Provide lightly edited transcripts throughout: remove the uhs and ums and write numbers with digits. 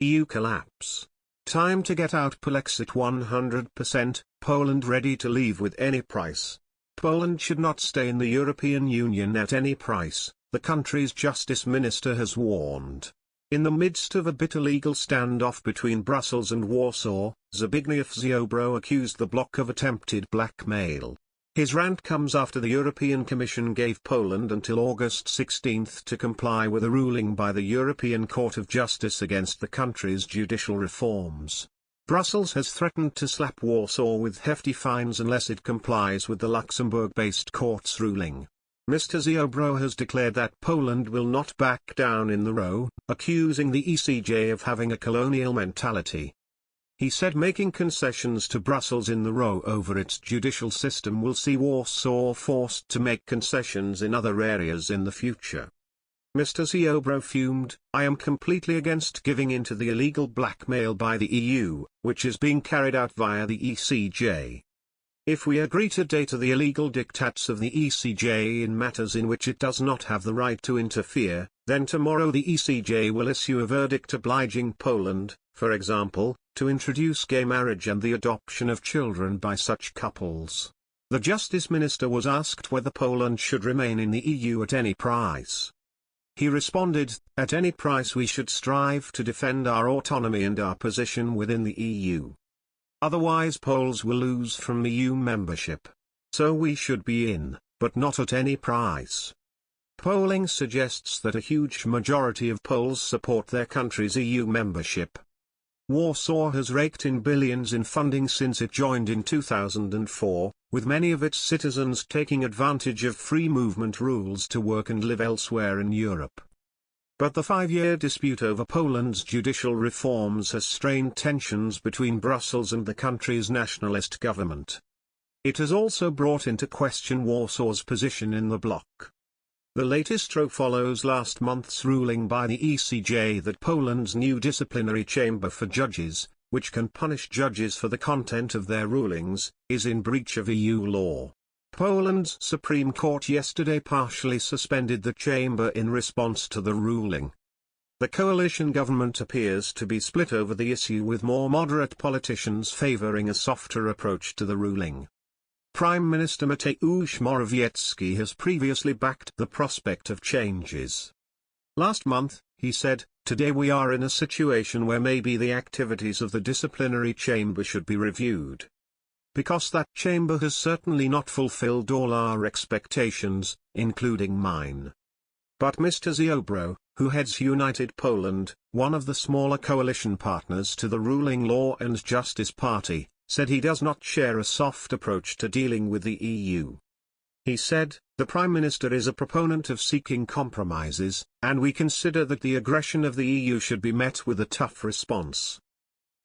EU collapse. Time to get out. Polexit 100%, Poland ready to leave with any price. Poland should not stay in the European Union at any price, the country's justice minister has warned. In the midst of a bitter legal standoff between Brussels and Warsaw, Zbigniew Ziobro accused the bloc of attempted blackmail. His rant comes after the European Commission gave Poland until August 16 to comply with a ruling by the European Court of Justice against the country's judicial reforms. Brussels has threatened to slap Warsaw with hefty fines unless it complies with the Luxembourg-based court's ruling. Mr. Ziobro has declared that Poland will not back down in the row, accusing the ECJ of having a colonial mentality. He said making concessions to Brussels in the row over its judicial system will see Warsaw forced to make concessions in other areas in the future. Mr. Ziobro fumed, "I am completely against giving in to the illegal blackmail by the EU, which is being carried out via the ECJ. If we agree today to the illegal diktats of the ECJ in matters in which it does not have the right to interfere, then tomorrow the ECJ will issue a verdict obliging Poland, for example, to introduce gay marriage and the adoption of children by such couples." The Justice Minister was asked whether Poland should remain in the EU at any price. He responded, "At any price we should strive to defend our autonomy and our position within the EU. Otherwise Poles will lose from EU membership. So we should be in, but not at any price." Polling suggests that a huge majority of Poles support their country's EU membership. Warsaw has raked in billions in funding since it joined in 2004, with many of its citizens taking advantage of free movement rules to work and live elsewhere in Europe. But the 5-year dispute over Poland's judicial reforms has strained tensions between Brussels and the country's nationalist government. It has also brought into question Warsaw's position in the bloc. The latest row follows last month's ruling by the ECJ that Poland's new disciplinary chamber for judges, which can punish judges for the content of their rulings, is in breach of EU law. Poland's Supreme Court yesterday partially suspended the chamber in response to the ruling. The coalition government appears to be split over the issue, with more moderate politicians favoring a softer approach to the ruling. Prime Minister Mateusz Morawiecki has previously backed the prospect of changes. Last month, he said, "Today we are in a situation where maybe the activities of the disciplinary chamber should be reviewed. Because that chamber has certainly not fulfilled all our expectations, including mine." But Mr. Ziobro, who heads United Poland, one of the smaller coalition partners to the ruling Law and Justice Party, said he does not share a soft approach to dealing with the EU. He said, "The Prime Minister is a proponent of seeking compromises, and we consider that the aggression of the EU should be met with a tough response."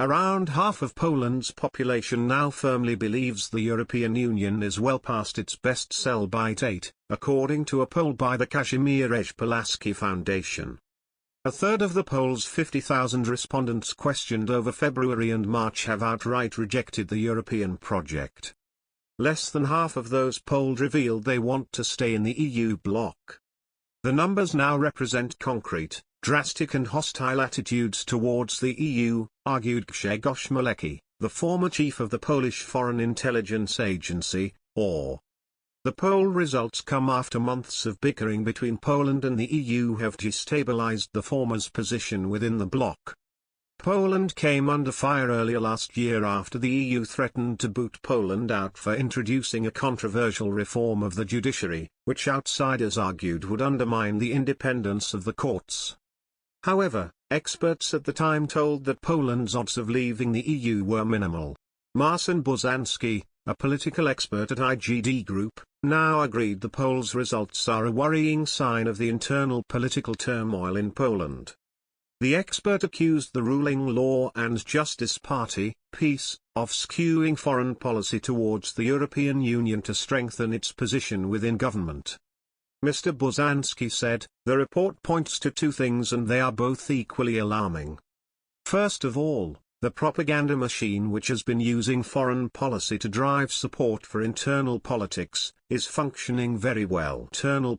Around half of Poland's population now firmly believes the European Union is well past its best sell-by date, according to a poll by the Kazimierz Pulaski Foundation. A third of the poll's 50,000 respondents questioned over February and March have outright rejected the European project. Less than half of those polled revealed they want to stay in the EU bloc. The numbers now represent concrete, drastic and hostile attitudes towards the EU, argued Grzegorz Malecki, the former chief of the Polish Foreign Intelligence Agency, OR. The poll results come after months of bickering between Poland and the EU have destabilized the former's position within the bloc. Poland came under fire earlier last year after the EU threatened to boot Poland out for introducing a controversial reform of the judiciary, which outsiders argued would undermine the independence of the courts. However, experts at the time told that Poland's odds of leaving the EU were minimal. Marcin Buzanski, a political expert at IGD Group, now agreed the poll's results are a worrying sign of the internal political turmoil in Poland. The expert accused the ruling Law and Justice Party, PiS, of skewing foreign policy towards the European Union to strengthen its position within government. Mr. Buzanski said, "The report points to two things and they are both equally alarming. First of all, the propaganda machine which has been using foreign policy to drive support for internal politics, is functioning very well. Internal